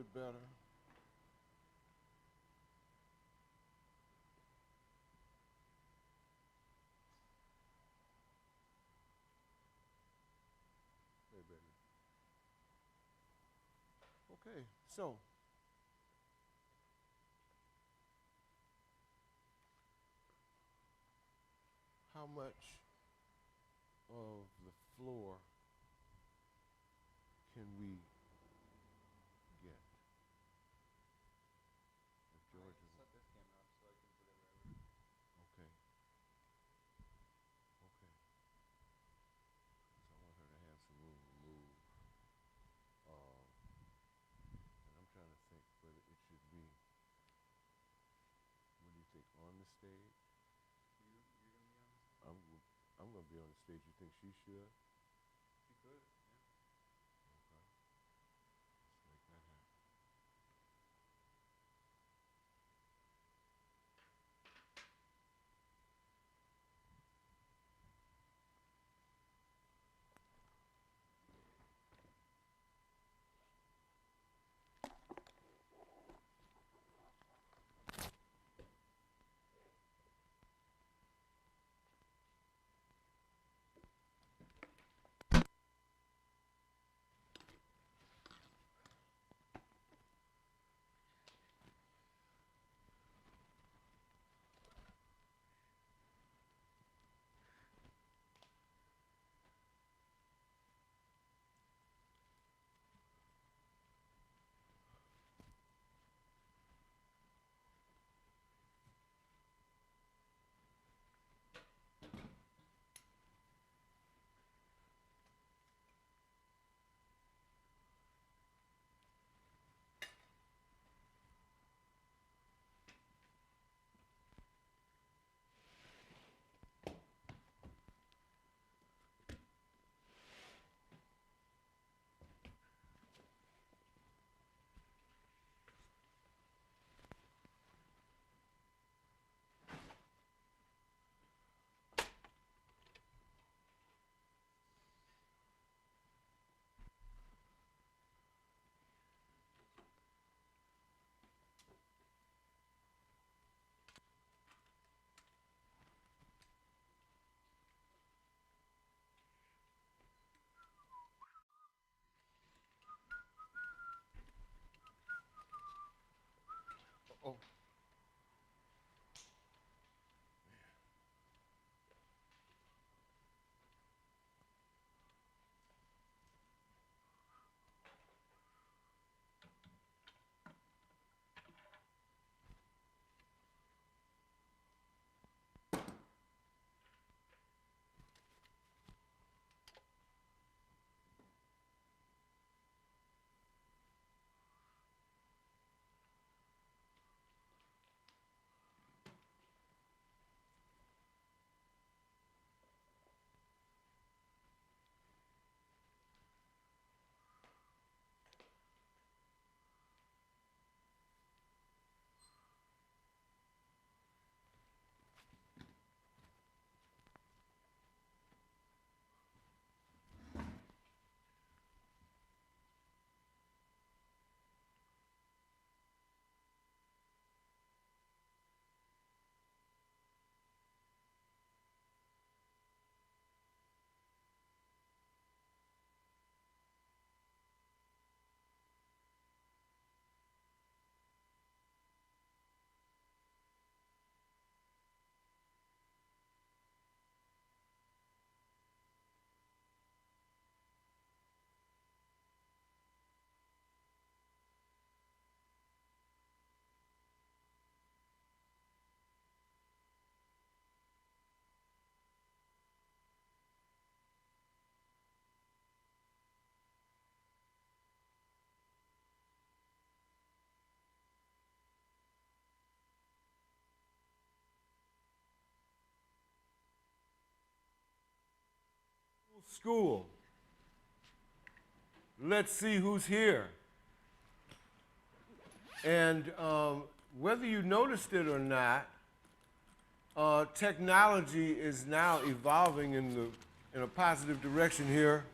bit better. Hey, baby. Okay, so how much of the floor can we get? If Georgia. Set this camera up so I can put it wherever. Okay. Okay. So I want her to have some room to move. And I'm trying to think whether it should be. What do you think? On the stage? You're gonna be on this one? I'm I'm gonna be on the stage. You think she should? She could, yeah. Okay. Let's make that happen. Oh. School. Let's see who's here. And whether you noticed it or not, technology is now evolving in a positive direction here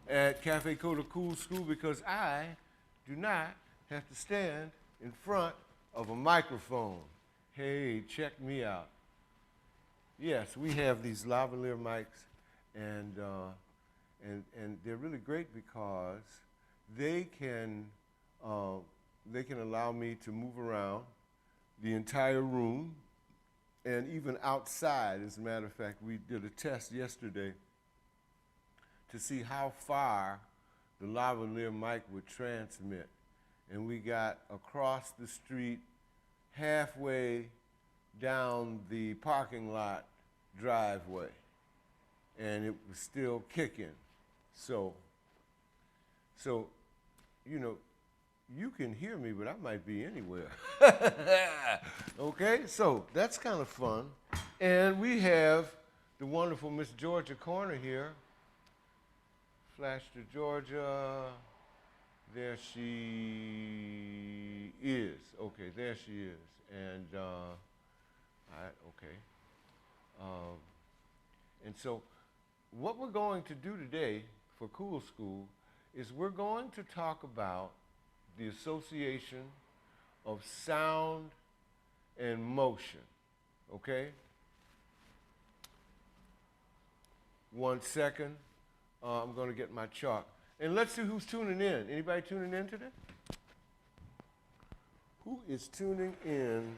at Cafe Coda Cool School because I do not have to stand in front of a microphone. Hey, check me out. Yes, we have these lavalier mics, and they're really great because they can allow me to move around the entire room and even outside. As a matter of fact, we did a test yesterday to see how far the lavalier mic would transmit. And we got across the street, halfway down the parking lot driveway, and it was still kicking. So, you know, you can hear me, but I might be anywhere. Okay, so that's kind of fun. And we have the wonderful Miss Georgia Corner here. Flash to Georgia. There she is. Okay, there she is. And, okay. And so what we're going to do today for Cool School is we're going to talk about the association of sound and motion, okay? 1 second. I'm going to get my chalk. And let's see who's tuning in. Anybody tuning in today? Who is tuning in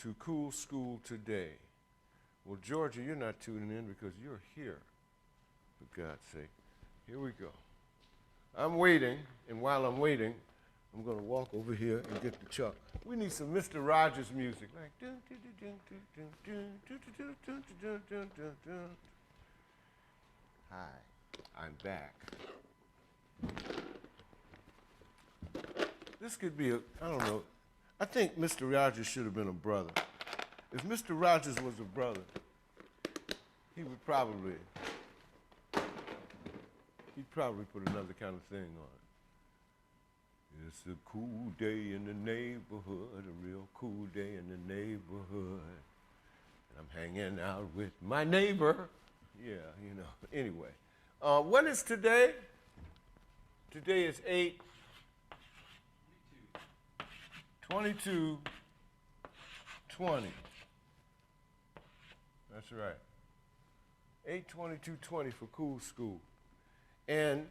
to Cool School today? Well, Georgia, you're not tuning in because you're here, for God's sake. Here we go. I'm waiting, and while I'm waiting, I'm going to walk over here and get the chalk. We need some Mr. Rogers music. Like, hi, I'm back. This could be I don't know. I think Mr. Rogers should have been a brother. If Mr. Rogers was a brother, he'd probably put another kind of thing on it. It's a cool day in the neighborhood, a real cool day in the neighborhood. And I'm hanging out with my neighbor. Yeah, you know. Anyway, what is today? Today is 8/22/20. That's right. 8/22/20 for Cool School. And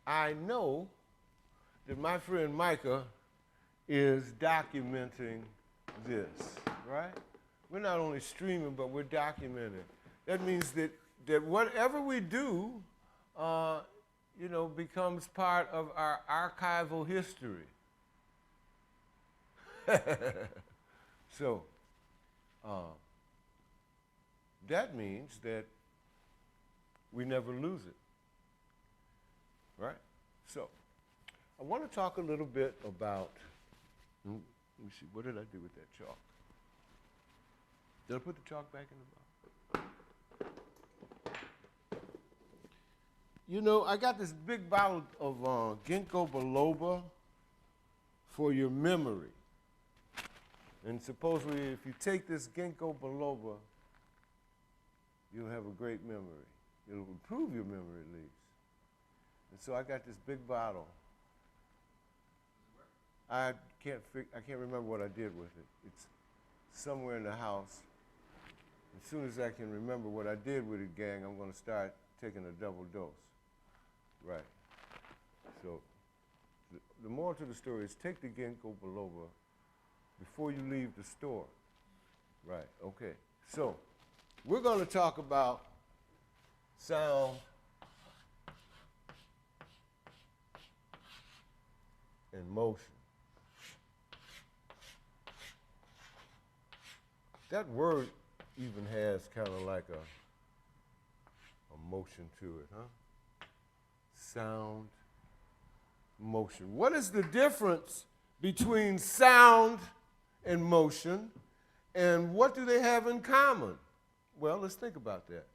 I know that my friend Micah is documenting this, right? We're not only streaming, but we're documenting. That means that whatever we do, becomes part of our archival history. So, that means that we never lose it, right? So, I want to talk a little bit about, let me see, what did I do with that chalk? Did I put the chalk back in the box? You know, I got this big bottle of ginkgo biloba for your memory. And supposedly, if you take this ginkgo biloba, you'll have a great memory. It'll improve your memory at least. And so I got this big bottle. I can't remember what I did with it. It's somewhere in the house. As soon as I can remember what I did with it, gang, I'm going to start taking a double dose. Right. So the moral to the story is take the ginkgo biloba before you leave the store. Right, okay. So we're going to talk about sound and motion. That word even has kind of like a motion to it, huh? Sound, motion. What is the difference between sound and motion, and what do they have in common? Well, let's think about that.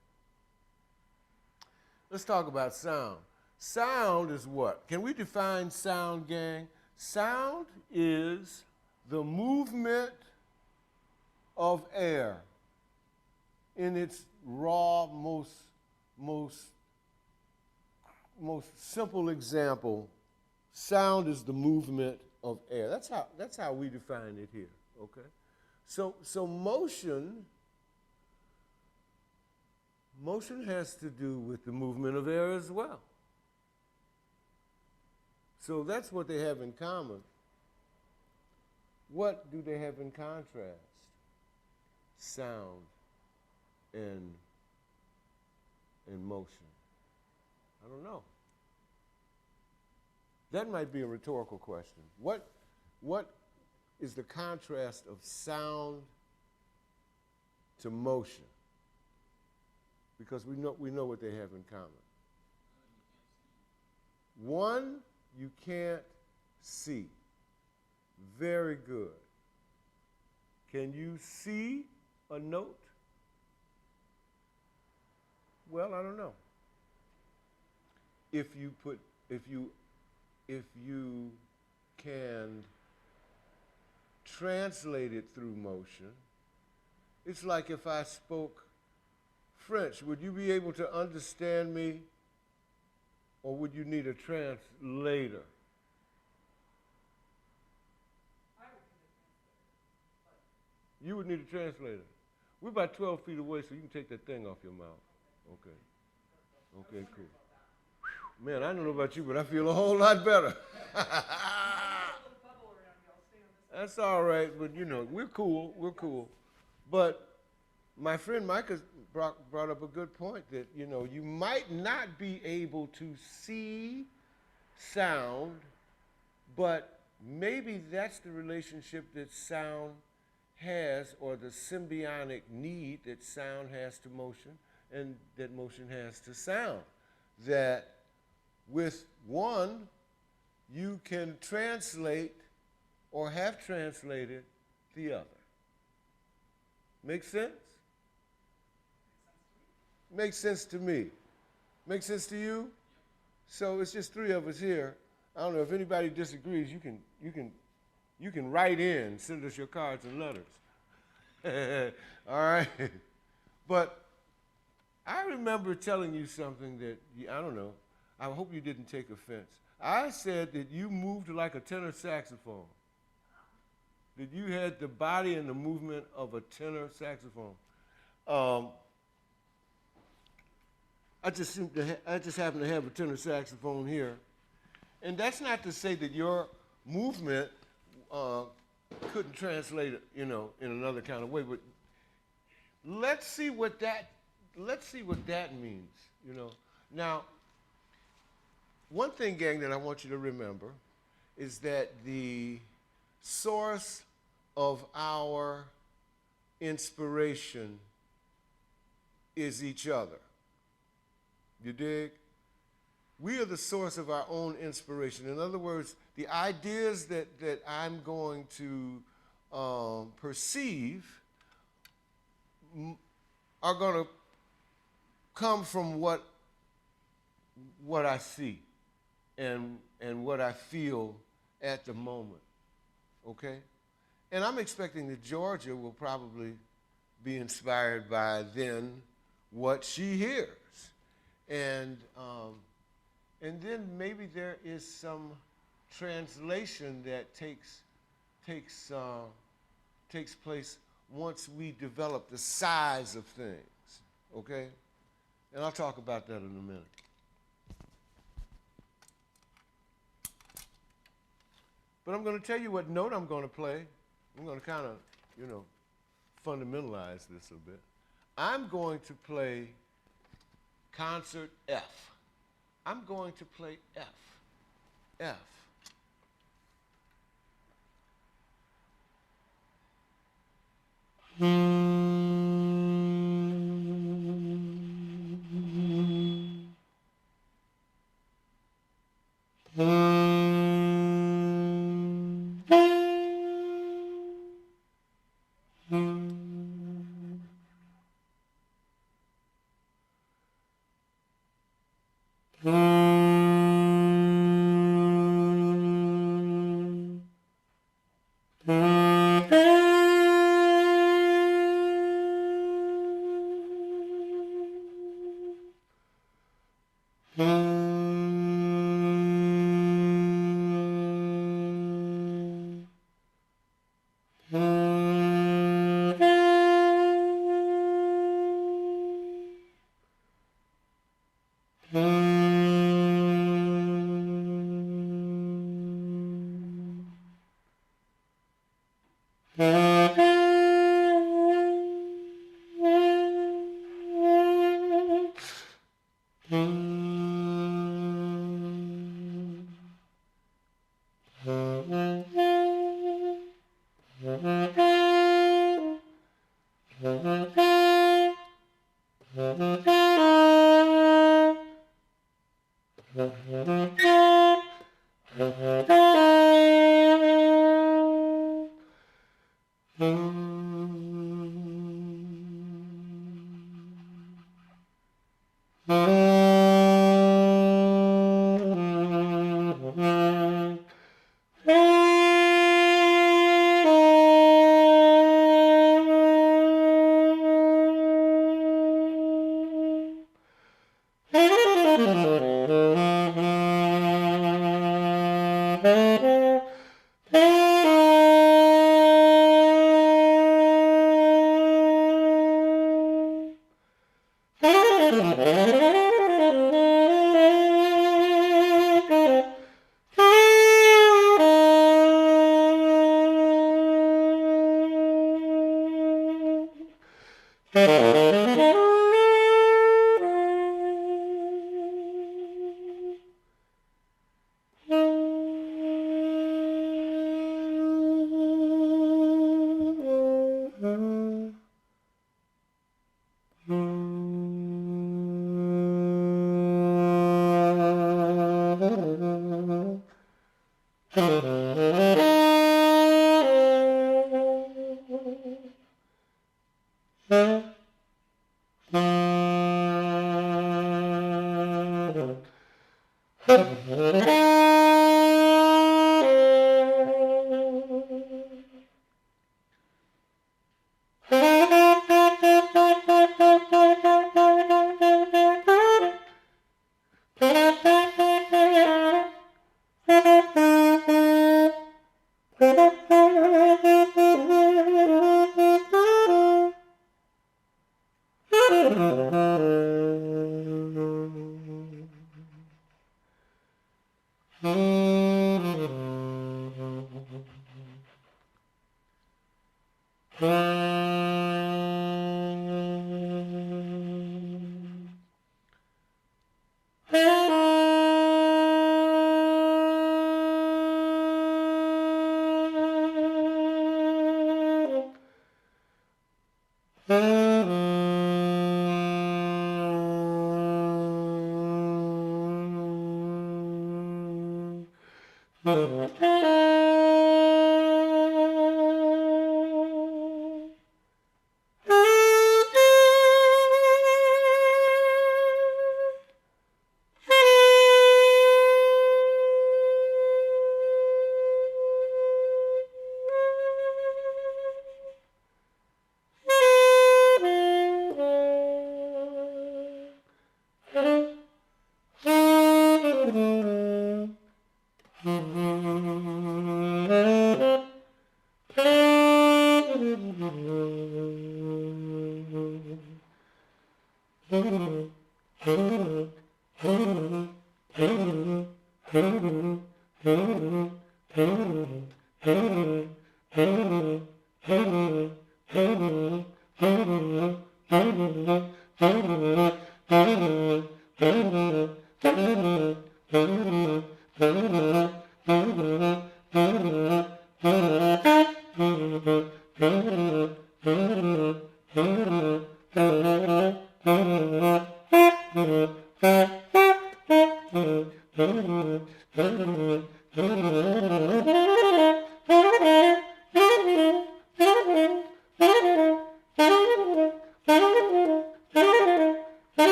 Let's talk about sound. Sound is what? Can we define sound, gang? Sound is the movement of air in its raw, most simple example, Sound is the movement of air. That's how we define it here. Okay. So motion has to do with the movement of air as well. So that's what they have in common. What do they have in contrast? Sound and motion. I don't know. That might be a rhetorical question. What is the contrast of sound to motion? Because we know what they have in common. One, you can't see. Very good. Can you see a note? Well, I don't know. If you can translate it through motion, it's like if I spoke French, would you be able to understand me, or would you need a translator? You would need a translator. We're about 12 feet away, so you can take that thing off your mouth. Okay. Okay, cool. Whew. Man, I don't know about you, but I feel a whole lot better. That's all right, but you know, we're cool. We're cool. But my friend Micah brought up a good point that, you know, you might not be able to see sound, but maybe that's the relationship that sound has, or the symbiotic need that sound has to motion and that motion has to sound. That with one, you can translate or have translated the other. Make sense? Makes sense to me. Makes sense to you? So it's just three of us here. I don't know if anybody disagrees. You can write in, send us your cards and letters. All right. But I remember telling you something that I don't know. I hope you didn't take offense. I said that you moved like a tenor saxophone. That you had the body and the movement of a tenor saxophone. I just happen to have a tenor saxophone here. And that's not to say that your movement couldn't translate it, you know, in another kind of way, but let's see what that means, you know. Now, one thing, gang, that I want you to remember is that the source of our inspiration is each other. You dig? We are the source of our own inspiration. In other words, the ideas that I'm going to perceive are going to come from what I see and what I feel at the moment. Okay? And I'm expecting that Georgia will probably be inspired by then what she hears. And then maybe there is some translation that takes place once we develop the size of things, okay? And I'll talk about that in a minute. But I'm going to tell you what note I'm going to play. I'm going to kind of, you know, fundamentalize this a bit. I'm going to play concert F. I'm going to play F. F.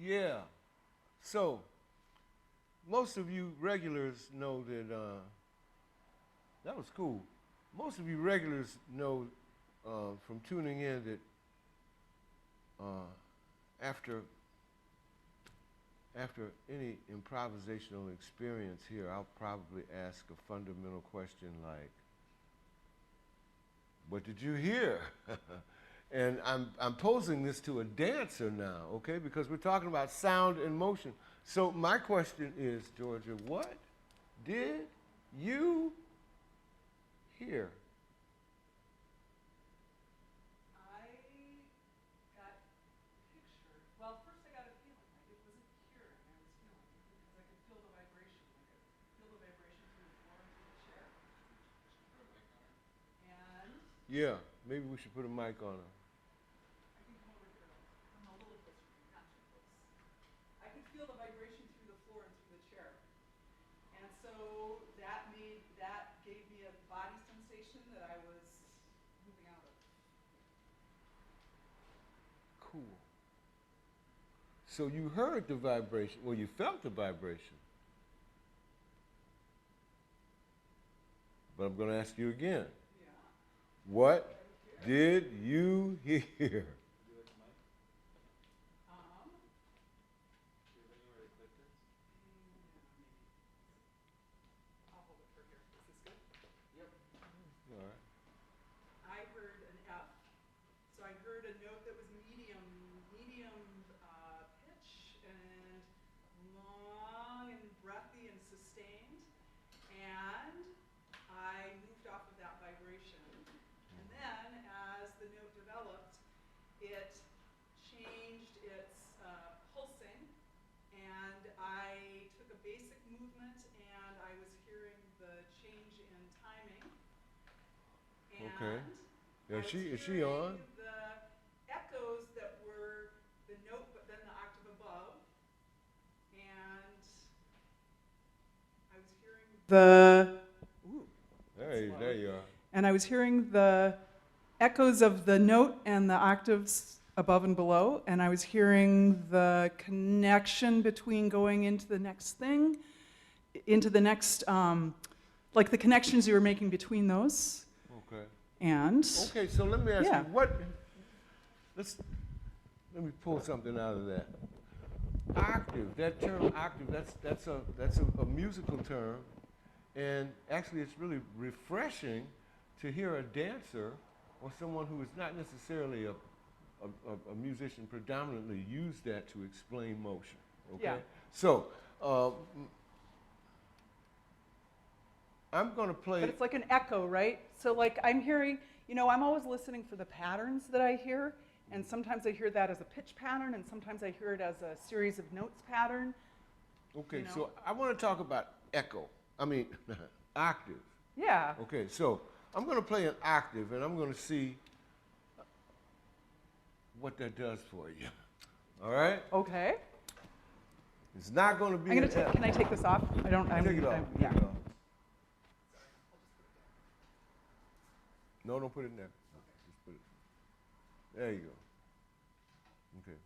Yeah. So, most of you regulars know that that was cool. Most of you regulars know from tuning in that after any improvisational experience here, I'll probably ask a fundamental question like, "What did you hear?" And I'm posing this to a dancer now, okay? Because we're talking about sound and motion. So my question is, Georgia, what did you hear? I got pictured. Well, first I got a feeling. It wasn't hearing, I was feeling it because I could feel the vibration. I could feel the vibration through the floor and through the chair. And Yeah, maybe we should put a mic on her. I can come over here. Come a little closer to me, not too close. I could feel the vibration through the floor and through the chair. And so that gave me a body sensation that I was moving out of. Cool. So you heard the vibration, well, you felt the vibration. But I'm going to ask you again. Yeah. What did you hear? Would you like a mic? Do you have anywhere to click this? Maybe. I'll hold it for here. Is this good? Yep. All right. I heard an F. So I heard a note that was medium pitch and long and breathy and sustained. And I moved off of that vibration. And then as the note developed, it changed its pulsing. And I took a basic movement and I was hearing the change in timing. And Okay. I Is was she on? hearing the echoes that were the note but then the octave above. And I was hearing There you are. and I was hearing the echoes of the note and the octaves above and below, and I was hearing the connection between going into the next thing, into the next, like the connections you were making between those. Okay. And Okay, so let me ask Yeah. you, let me pull something out of that. Octave, that term octave, that's a musical term, and actually it's really refreshing to hear a dancer or someone who is not necessarily a musician predominantly use that to explain motion. Okay? Yeah. So, I'm going to play. but it's like an echo, right? So like I'm hearing, I'm always listening for the patterns that I hear, and sometimes I hear that as a pitch pattern, and sometimes I hear it as a series of notes pattern. Okay, so I want to talk about octave. Yeah. Okay, so I'm going to play an octave, and I'm going to see what that does for you. All right? Okay. It's not going to be. Can I take this off? Take it off. Yeah. Take it off. No, don't put it in there. Just put it. There you go. Okay.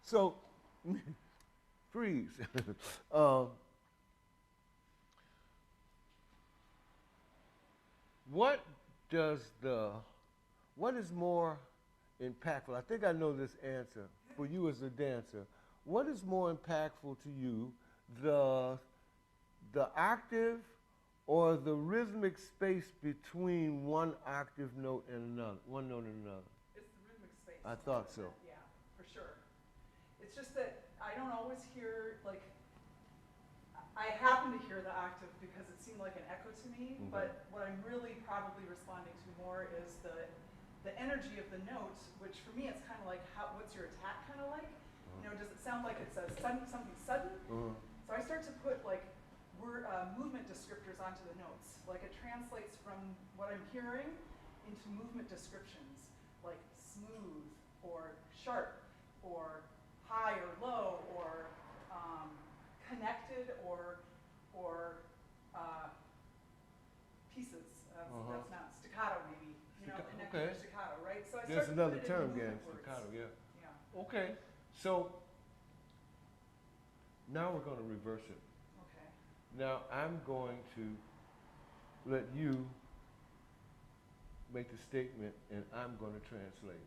So, freeze. um, what does the, what is more impactful? I think I know this answer for you as a dancer. What is more impactful to you, the octave or the rhythmic space between one octave note and another, one note and another? It's the rhythmic space. I thought so. Yeah, for sure. It's just that I don't always hear, like, I happen to hear the octave because it seemed like an echo to me, Mhm. but what I'm really probably responding to more is the energy of the notes, which for me it's kind of like, what's your attack kind of like? You know, does it sound like it's a sudden, something sudden? So I start to put like movement descriptors onto the notes. Like it translates from what I'm hearing into movement descriptions, like smooth or sharp or high or low or connected or pieces. That's not staccato, maybe. You know, connected Okay. or staccato, right? So I There's start to another put it term, into again, movement words. staccato, yeah. Yeah. Okay, so now we're going to reverse it. Okay. Now I'm going to let you make the statement and I'm going to translate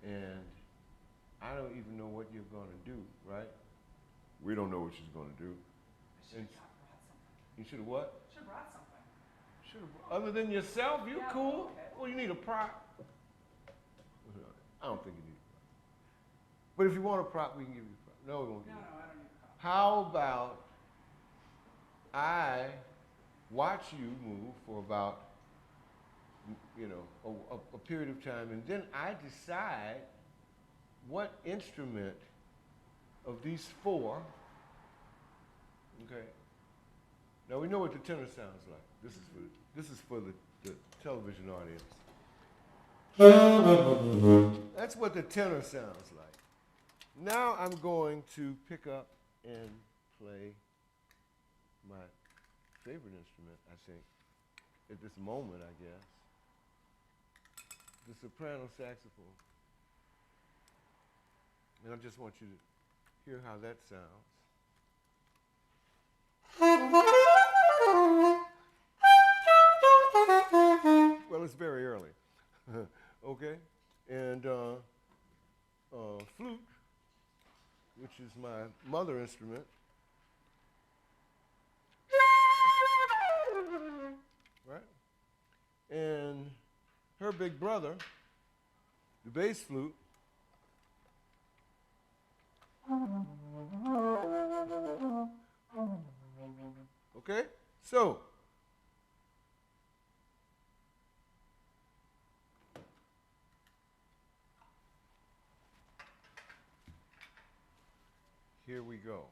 it. And I don't even know what you're going to do, right? We don't know what she's going to do. I should have brought something. You should have what? Should have brought something. Should have. Other than yourself, you Yeah, cool. okay. Well, you need a prop. I don't think you need a prop. But if you want a prop, we can give you a prop. No, we won't give No, you a prop. I don't need a prop. How about I watch you move for about, you know, a period of time, and then I decide what instrument of these four, okay. Now we know what the tenor sounds like. This is for the television audience. That's what the tenor sounds like. Now I'm going to pick up and play my favorite instrument, I think, at this moment, I guess. The soprano saxophone. And I just want you to hear how that sounds. Well, it's very early, okay? And flute, which is my mother instrument. Right? And her big brother, the bass flute. Okay? So, here we go.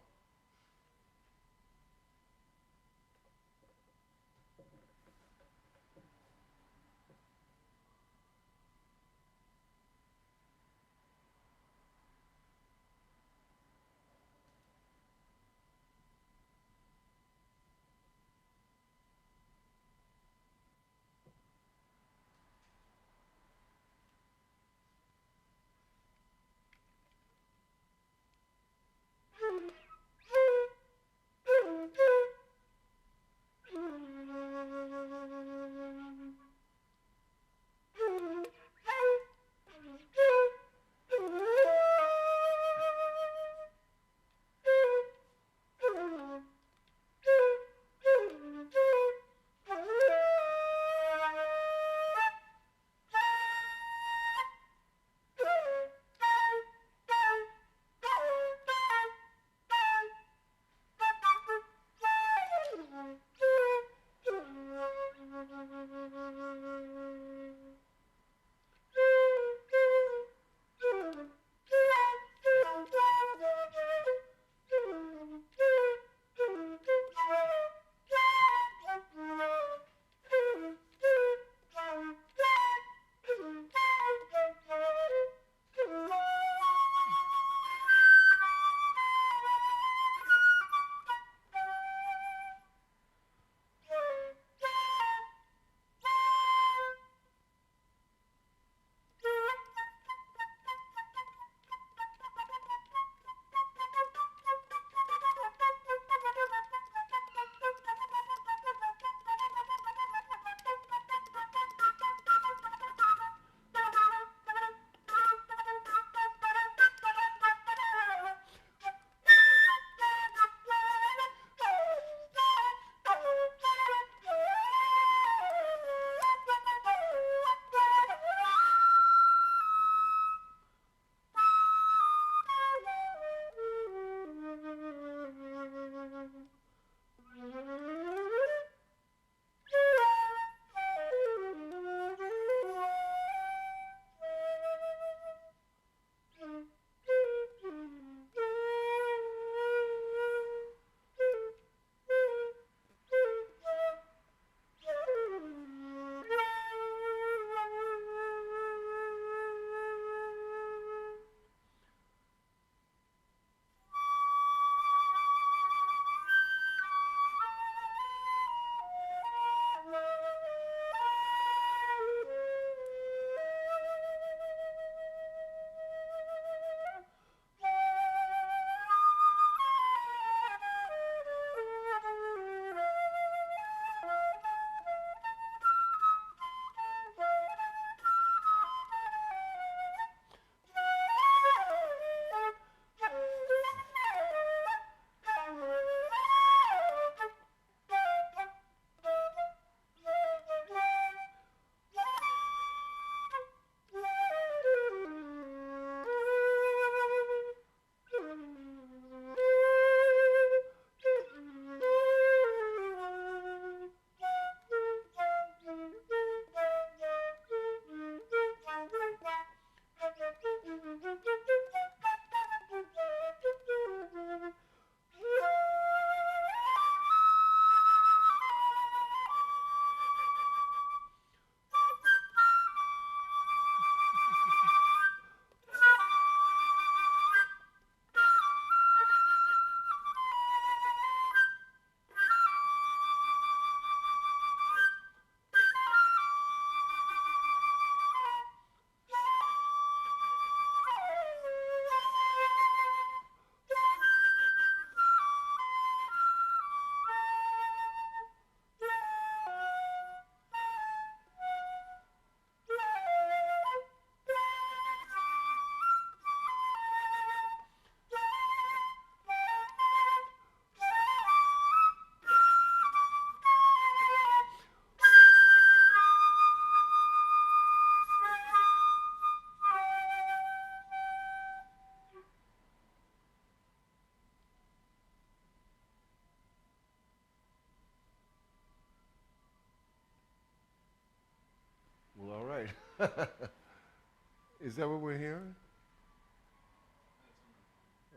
Is that what we're hearing?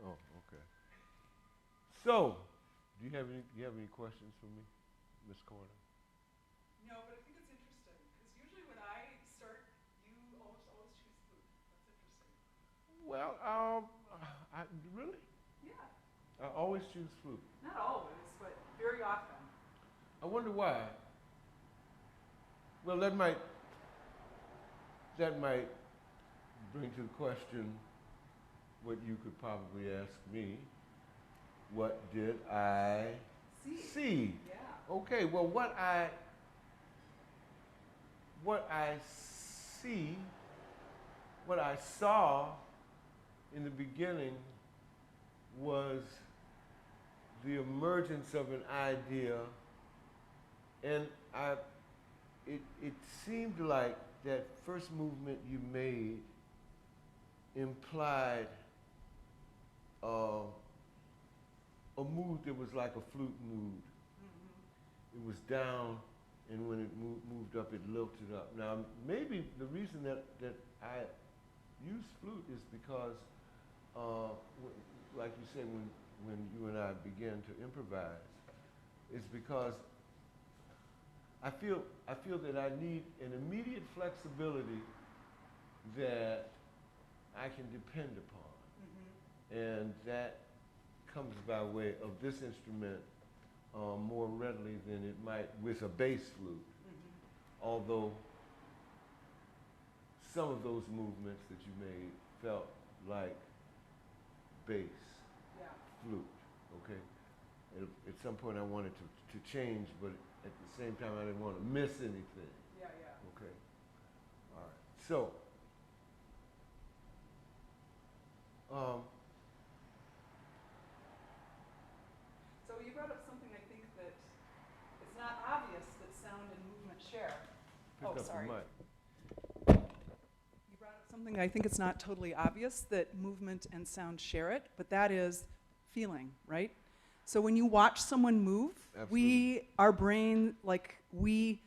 Oh, okay. So, do you have any questions for me, Ms. Corner? No, but I think it's interesting, because usually when I start, you always choose food. That's interesting. Well, I really, Yeah, I always choose food. not always, but very often. I wonder why. Well, that might bring to the question what you could probably ask me. What did I see? Yeah. Okay, well, what I see, what I saw in the beginning was the emergence of an idea, and it seemed like that first movement you made implied a mood that was like a flute mood. Mm-hmm. It was down, and when it moved up, it lilted up. Now, maybe the reason that I use flute is because, like you say, when you and I began to improvise, it's because I feel that I need an immediate flexibility that I can depend upon, Mm-hmm. and that comes by way of this instrument more readily than it might with a bass flute. Mm-hmm. Although some of those movements that you made felt like bass Yeah. flute. Okay. At some point, I wanted to change, but at the same time, I didn't want to miss anything. Yeah, yeah. Okay. All right. So, So you brought up something I think that it's not obvious that sound and movement share. pick up sorry. the mic. You brought up something I think it's not totally obvious that movement and sound share it, but that is feeling, right? So when you watch someone move, our brain, like, we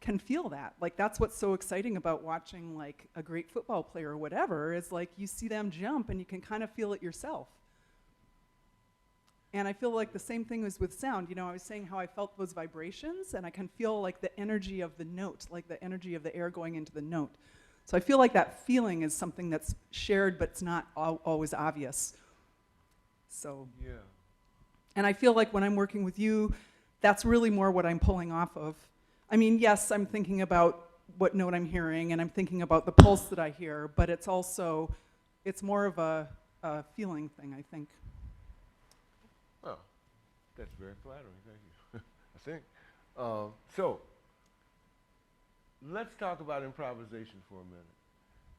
can feel that. Like, that's what's so exciting about watching, like, a great football player or whatever, is like you see them jump and you can kind of feel it yourself. And I feel like the same thing is with sound. You know, I was saying how I felt those vibrations, and I can feel like the energy of the note, like the energy of the air going into the note. So I feel like that feeling is something that's shared, but it's not always obvious. So, Yeah. and I feel like when I'm working with you, that's really more what I'm pulling off of. I mean, yes, I'm thinking about what note I'm hearing, and I'm thinking about the pulse that I hear, but it's also, it's more of a feeling thing, I think. Well, that's very flattering. Thank you. I think. So, let's talk about improvisation for a minute,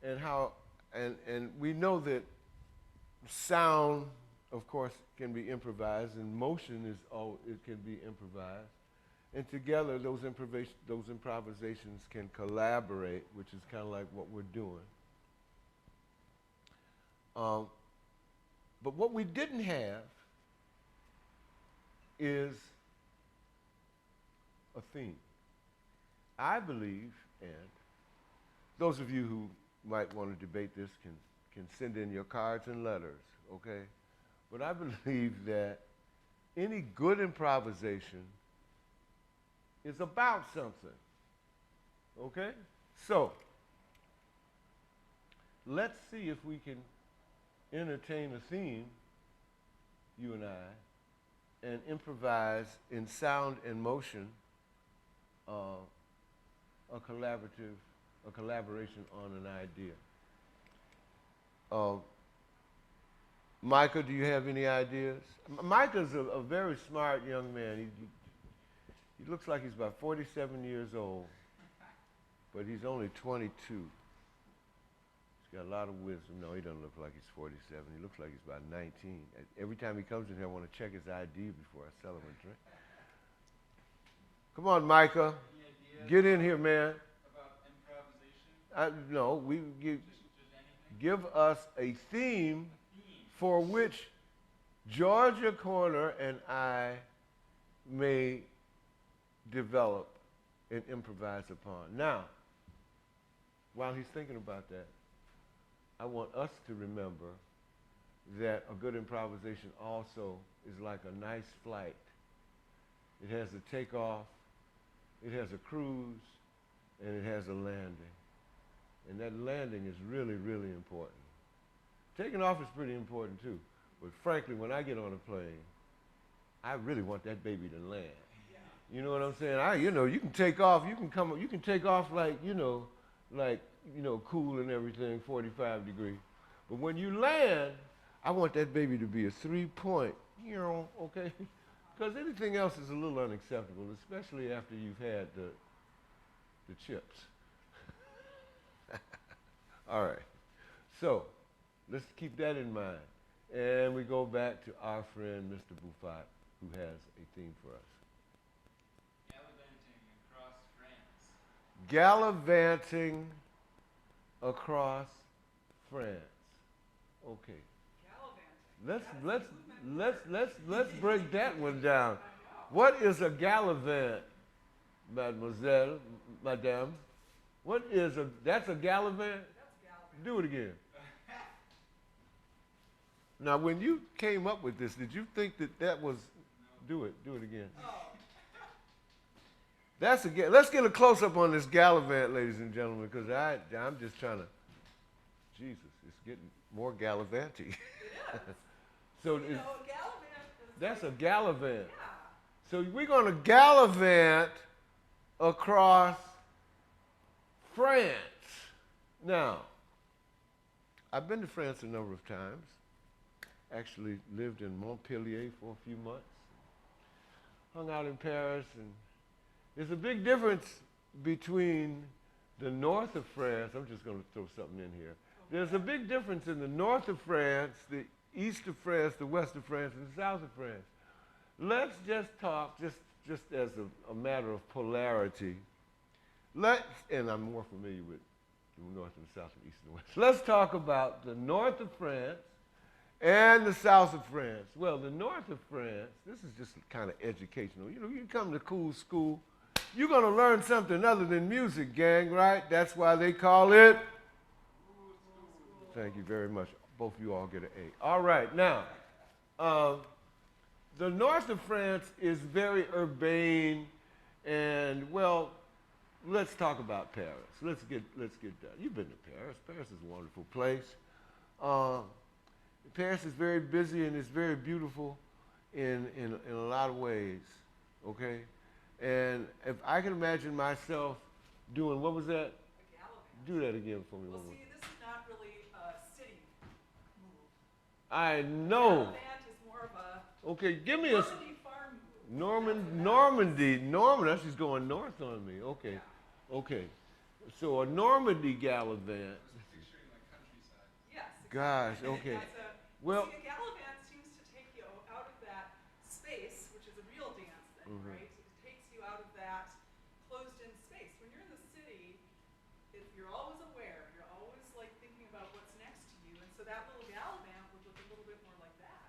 and how, and we know that sound, of course, can be improvised, and motion it can be improvised, and together those improvisations can collaborate, which is kind of like what we're doing. But what we didn't have is a theme. I believe, and those of you who might want to debate this can send in your cards and letters, okay? But I believe that any good improvisation is about something, okay? So, let's see if we can entertain a theme, you and I, and improvise in sound and motion a collaboration on an idea. Micah, do you have any ideas? Micah's a very smart young man. He looks like he's about 47 years old, but he's only 22. He's got a lot of wisdom. No, he doesn't look like he's 47. He looks like he's about 19. Every time he comes in here, I want to check his ID before I sell him a drink. Come on, Micah. Get in here, man. About improvisation? No, give us a theme for which Georgia Corner and I may develop and improvise upon. Now, while he's thinking about that, I want us to remember that a good improvisation also is like a nice flight. It has a takeoff, it has a cruise, and it has a landing. And that landing is really, really important. Taking off is pretty important too. But frankly, when I get on a plane, I really want that baby to land. Yeah. You know what I'm saying? You can take off, you can take off like, cool and everything, 45 degrees. But when you land, I want that baby to be a 3-point, okay? Because anything else is a little unacceptable, especially after you've had the chips. All right. So let's keep that in mind. And we go back to our friend, Mr. Buffat, who has a theme for us. Gallivanting across France. Gallivanting across France. Okay. Gallivanting. Let's break that one down. What is a gallivant, mademoiselle, madame? That's a gallivant? That's gallivant. Do it again. Now, when you came up with this, did you think that was, do it again. Oh. Let's get a close-up on this gallivant, ladies and gentlemen, because I'm just trying to, Jesus, it's getting more gallivanty. It is. So You know, a gallivant is that's a like, gallivant. yeah. So we're going to gallivant across France. Now, I've been to France a number of times. Actually lived in Montpellier for a few months. Hung out in Paris, and there's a big difference between the north of France. I'm just going to throw something in here. There's a big difference in the north of France, the east of France, the west of France, and the south of France. Let's just talk, just as a matter of polarity. And I'm more familiar with the north and the south and east and the west. Let's talk about the north of France and the south of France. Well, the north of France, this is just kind of educational. You come to cool school, you're going to learn something other than music, gang, right? That's why they call it. Thank you very much. Both of you all get an A. All right, now, the north of France is very urbane, and well, let's talk about Paris. Let's get done. You've been to Paris. Paris is a wonderful place. Paris is very busy and it's very beautiful in a lot of ways, okay? And if I can imagine myself doing, what was that? A gallivant. Do that again for me. Well, one more. see, this is not really a city move. I know. Gallivant is more of a Okay, give me a Normandy farm move. Normandy. She's going north on me. Okay, okay. So a Normandy gallivant. Picturing like countryside. Yes. Gosh, exactly. okay. That's Well- see, a gallivant seems to take you out of that space, which is a real dance thing, Mhm. right? It takes you out of that closed-in space. When you're in the city, you're always aware. You're always like thinking about what's next to you, and so that little gallivant would look a little bit more like that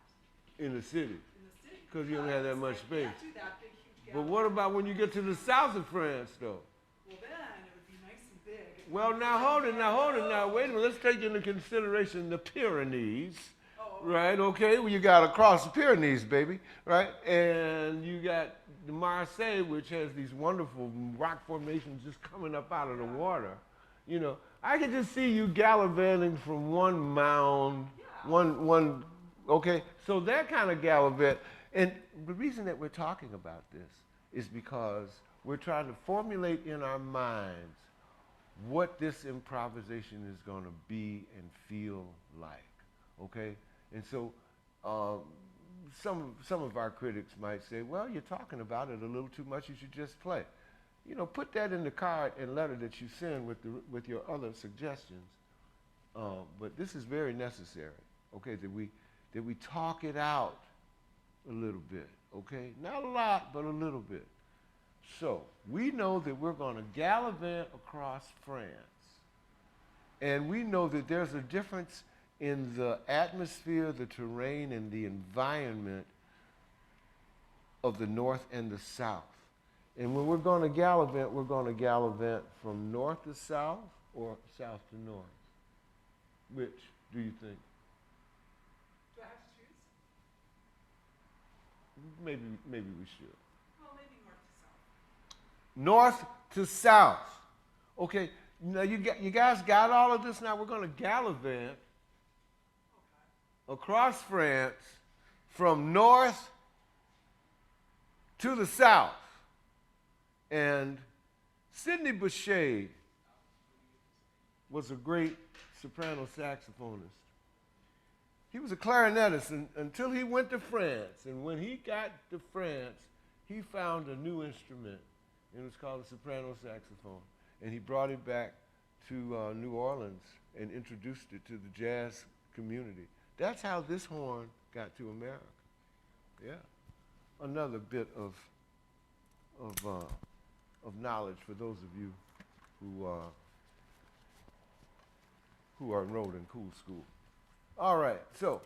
In the city. in the city. 'Cause you don't have that much I space. can't do that big, huge But gallivant. what about when you get to the south of France, though? Well, then it would be nice and big. Well, now hold it. Wait a minute. Let's take into consideration the Pyrenees, Oh, right? Okay, well, you got to cross the Pyrenees, baby, right? And you got the Marseille, which has these wonderful rock formations just coming up out of the water. I could just see you gallivanting from one mound, one. Okay, so that kind of gallivant. And the reason that we're talking about this is because we're trying to formulate in our minds what this improvisation is going to be and feel like, okay? And so some of our critics might say, well, you're talking about it a little too much, you should just play. Put that in the card and letter that you send with your other suggestions. But this is very necessary, okay, that we talk it out a little bit, okay? Not a lot, but a little bit. So we know that we're going to gallivant across France. And we know that there's a difference in the atmosphere, the terrain, and the environment of the north and the south. And when we're going to gallivant from north to south or south to north? Which do you think? Do I have to choose? Maybe we should. Well, maybe north to south. North to south. Okay, now you guys got all of this. Now we're going to gallivant across France from north to the south. And Sidney Bechet was a great soprano saxophonist. He was a clarinetist until he went to France. And when he got to France, he found a new instrument. It was called the soprano saxophone. And he brought it back to New Orleans and introduced it to the jazz community. That's how this horn got to America. Yeah. Another bit of knowledge for those of you who are enrolled in Cool School. All right, so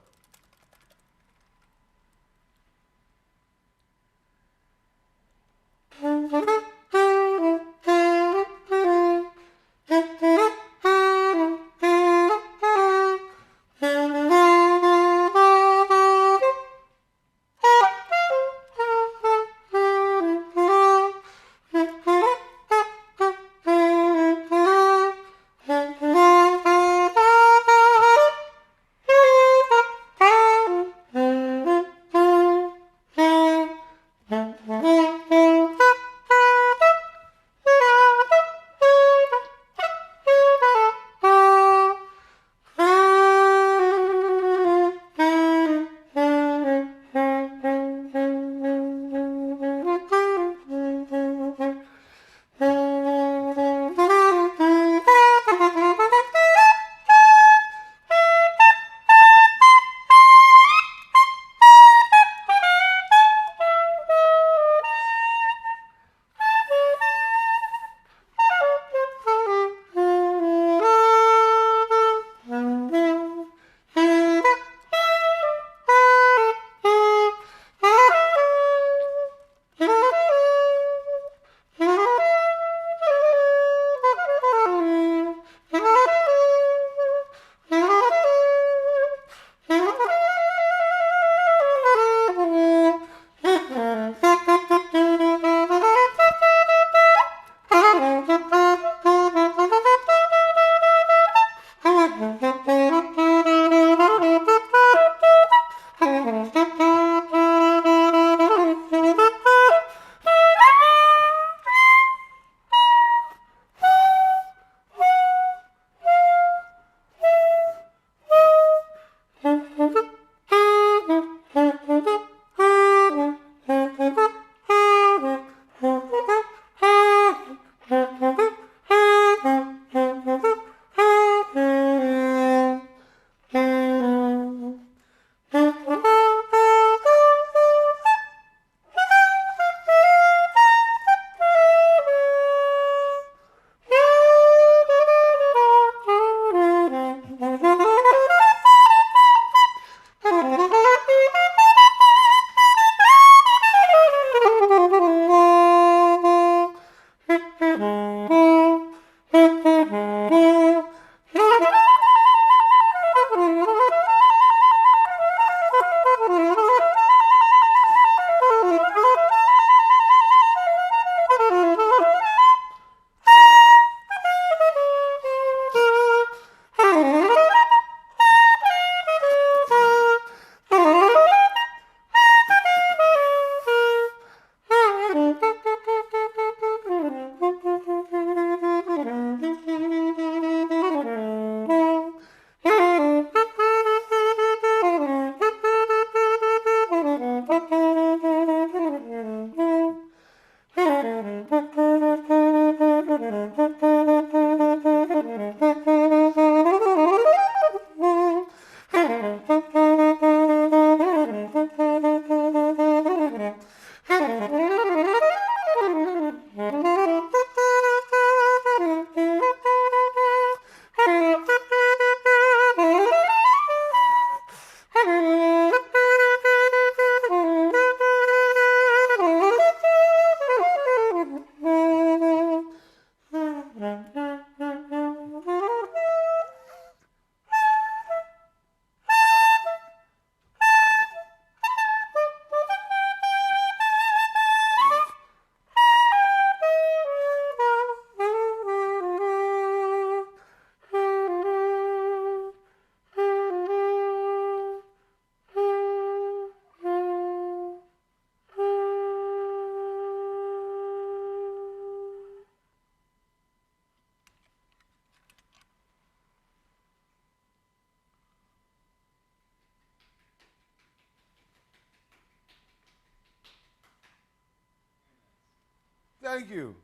Thank you.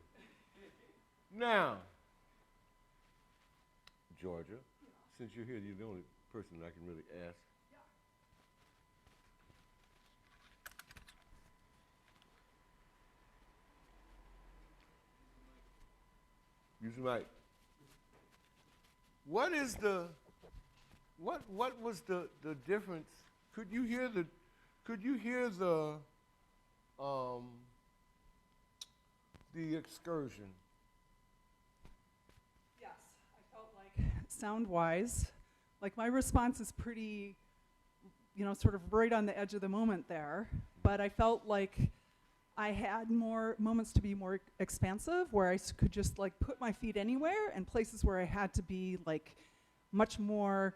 Now, Georgia, since you're here, you're the only person I can really ask. Use the mic. What is the, what was the difference? Could you hear the, the excursion? Yes, I felt like sound-wise, like my response is pretty, sort of right on the edge of the moment there, but I felt like I had more moments to be more expansive, where I could just like put my feet anywhere, and places where I had to be like much more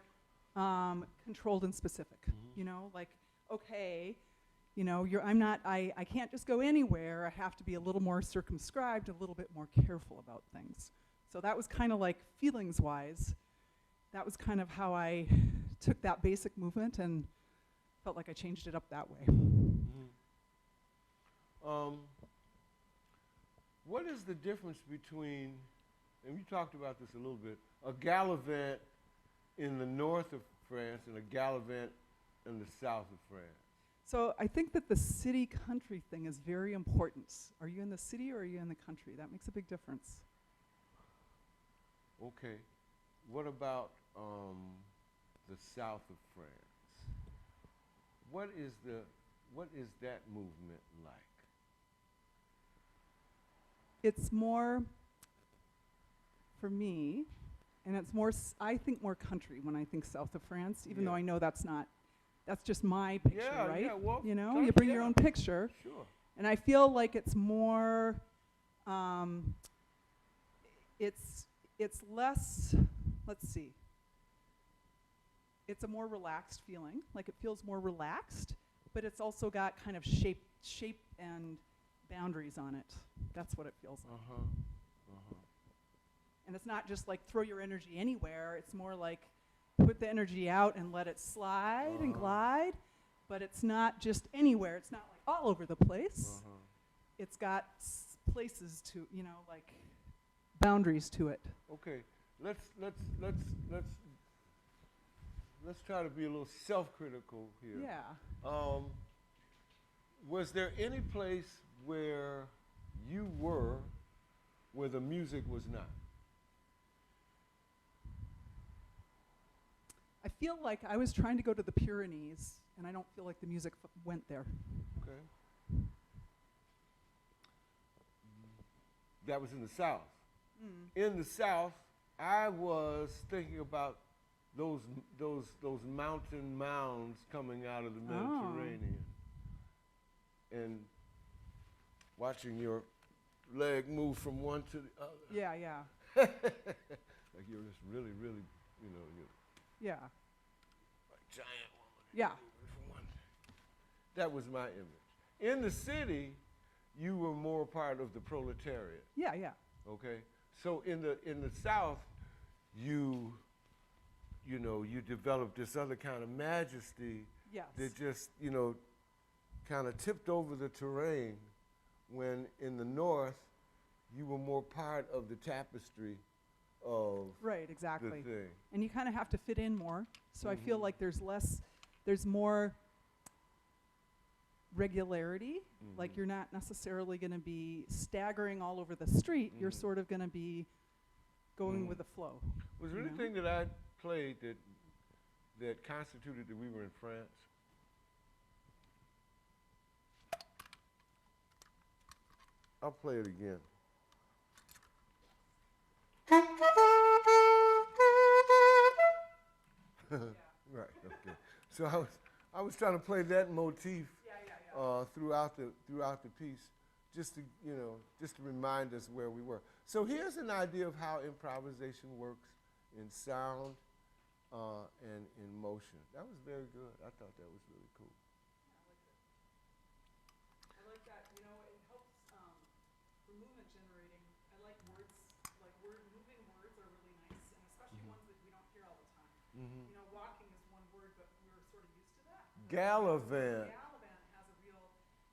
controlled and specific. Like, okay, I can't just go anywhere. I have to be a little more circumscribed, a little bit more careful about things. So that was kind of like feelings-wise, that was kind of how I took that basic movement and felt like I changed it up that way. What is the difference between, and we talked about this a little bit, a gallivant in the north of France and a gallivant in the south of France? So I think that the city-country thing is very important. Are you in the city or are you in the country? That makes a big difference. Okay. What about the south of France? What is that movement like? It's more, for me, and it's more, I think more country when I think south of France, even though I know that's just my picture, right? Yeah, well, You bring your own picture. Sure. And I feel like it's more, it's less, let's see, it's a more relaxed feeling, like it feels more relaxed, but it's also got kind of shape and boundaries on it. That's what it feels like. And it's not just like throw your energy anywhere, it's more like put the energy out and let it slide and glide, but it's not just anywhere, it's not like all over the place. It's got places to, like boundaries to it. Okay, let's try to be a little self-critical here. Yeah. Was there any place where you were where the music was not? I feel like I was trying to go to the Pyrenees, and I don't feel like the music went there. Okay. That was in the South. In the South, I was thinking about those mountain mounds coming out of the Mediterranean, and watching your leg move from one to the other. Yeah, yeah. Like you're just really, you're Yeah. like giant woman. Yeah. From one. That was my image. In the city, you were more part of the proletariat. Yeah, yeah. Okay, so in the South, you developed this other kind of majesty Yes. that just kind of tipped over the terrain. When in the North, you were more part of the tapestry of Right, exactly. the thing. And you kind of have to fit in more. So I feel like there's more regularity. Like you're not necessarily going to be staggering all over the street. You're sort of going to be going with the flow. Was there you know? anything that I played that constituted that we were in France? I'll play it again. Right. Okay. So I was trying to play that motif throughout the piece, just to remind us where we were. So here's an idea of how improvisation works in sound and in motion. That was very good. I thought that was really cool. I like that. It helps for movement generating. I like words, moving words are really nice, and especially ones that we don't hear all the time. Walking is one word, but we're sort of used to that. Gallivant. Gallivant has a real,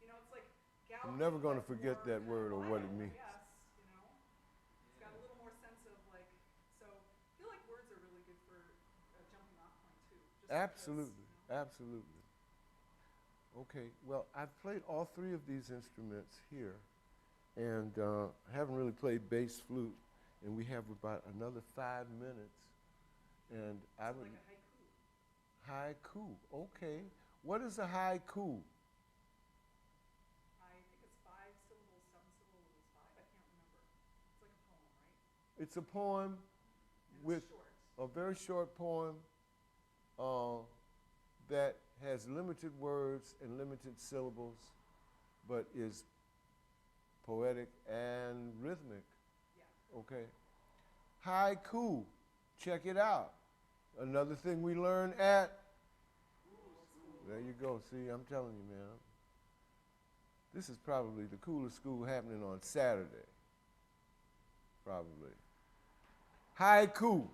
it's like gallivant. I'm never going to forget that word or what it means. Yeah, because, Absolutely, absolutely. Okay, well, I've played all three of these instruments here, and haven't really played bass flute, and we have about another 5 minutes, and I it's would like a haiku. haiku. Okay, what is a haiku? I think it's 5 syllables, 7 syllables, 5. I can't remember. It's like a poem, right? It's a poem And with it's short. a very short poem that has limited words and limited syllables, but is poetic and rhythmic. Yeah. Okay. Haiku. Check it out. Another thing we learn at. There you go. See, I'm telling you, man. This is probably the coolest school happening on Saturday. Probably. Haiku.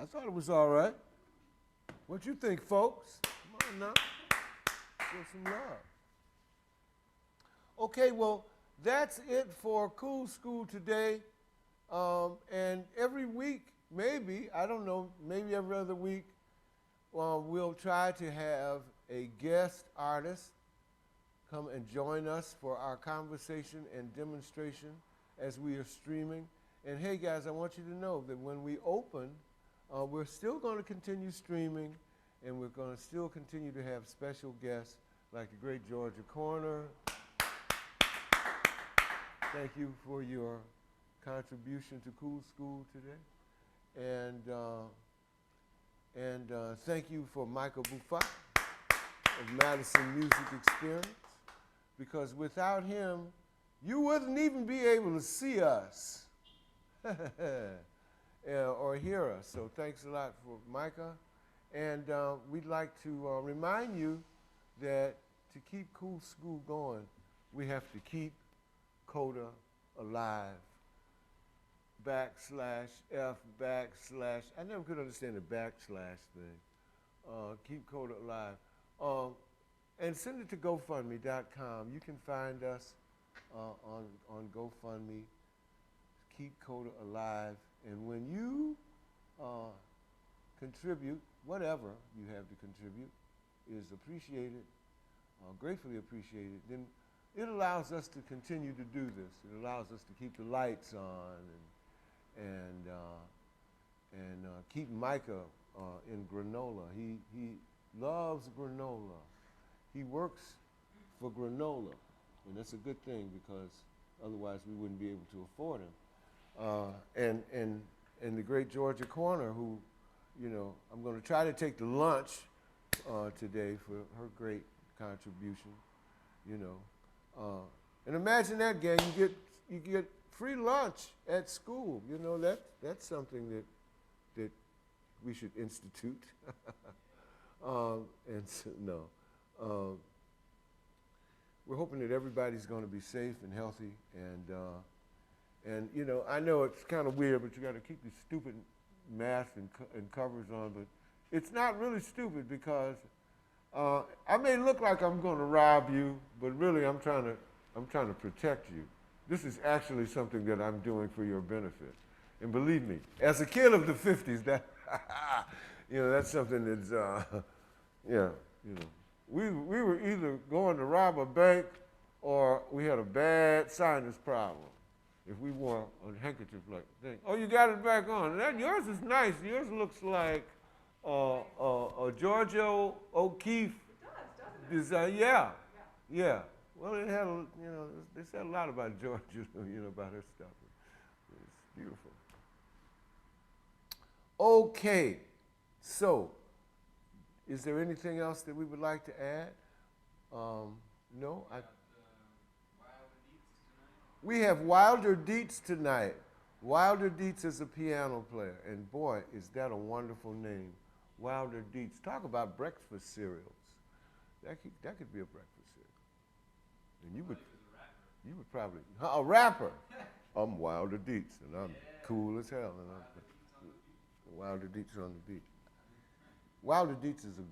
I thought it was all right. What you think, folks? Come on now. Show some love. Okay, well, that's it for Cool School today. And every week, maybe, I don't know, maybe every other week, we'll try to have a guest artist come and join us for our conversation and demonstration as we are streaming. And hey guys, I want you to know that when we open, we're still going to continue streaming, and we're going to still continue to have special guests like the great Georgia Corner. Thank you for your contribution to Cool School today. And thank you for Michael Buffat of Madison Music Experience, because without him, you wouldn't even be able to see us or hear us. So thanks a lot for Micah. And we'd like to remind you that to keep Cool School going, we have to keep Coda alive. /F / I never could understand the backslash thing. Keep Coda alive. And send it to GoFundMe.com. You can find us on GoFundMe. Keep Coda alive. And when you contribute, whatever you have to contribute is appreciated, gratefully appreciated, then it allows us to continue to do this. It allows us to keep the lights on and keep Micah in granola. He loves granola. He works for granola, and that's a good thing, because otherwise we wouldn't be able to afford him. And the great Georgia Corner, who, you know, I'm going to try to take the lunch today for her great contribution, you know. And imagine that, gang, you get free lunch at school. You know, that's something that we should institute. And so, no. We're hoping that everybody's going to be safe and healthy, and you know, I know it's kind of weird, but you got to keep these stupid masks and covers on, but it's not really stupid, because I may look like I'm going to rob you, but really I'm trying to protect you. This is actually something that I'm doing for your benefit. And believe me, as a kid of the 50s, that you know, that's something that's yeah, you know. We were either going to rob a bank or we had a bad sinus problem. If we wore a handkerchief like thing. Oh, you got it back on. Yours is nice. Yours looks like a Georgia O'Keeffe design. Yeah. Yeah. Well, it had, you know, they said a lot about Georgia, you know, about her stuff. It's beautiful. Okay, so is there anything else that we would like to add? No? We have Wilder Dietz tonight. Wilder Dietz is a piano player, and boy, is that a wonderful name. Wilder Dietz. Talk about breakfast cereals. That could be a breakfast cereal. And you would probably, a rapper. I'm Wilder Dietz, and I'm cool as hell, and I'm Wilder Dietz on the beat. Wilder Dietz is a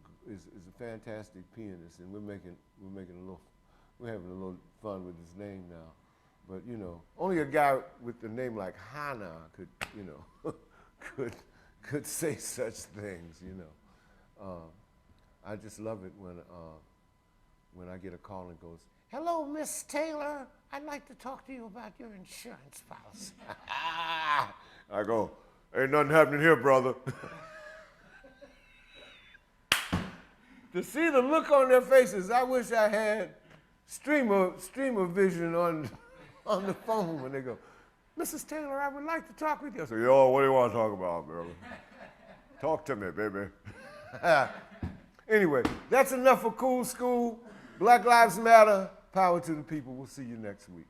fantastic pianist, and we're having a little fun with his name now. But you know, only a guy with a name like Hana could, you know, could say such things, you know. I just love it when I get a call and goes, "Hello, Miss Taylor. I'd like to talk to you about your insurance policy." I go, "Ain't nothing happening here, brother." To see the look on their faces, I wish I had streamer vision on the phone when they go, "Mrs. Taylor, I would like to talk with you." I say, "Yo, what do you want to talk about, brother? Talk to me, baby." Anyway, that's enough for Cool School. Black Lives Matter. Power to the people. We'll see you next week.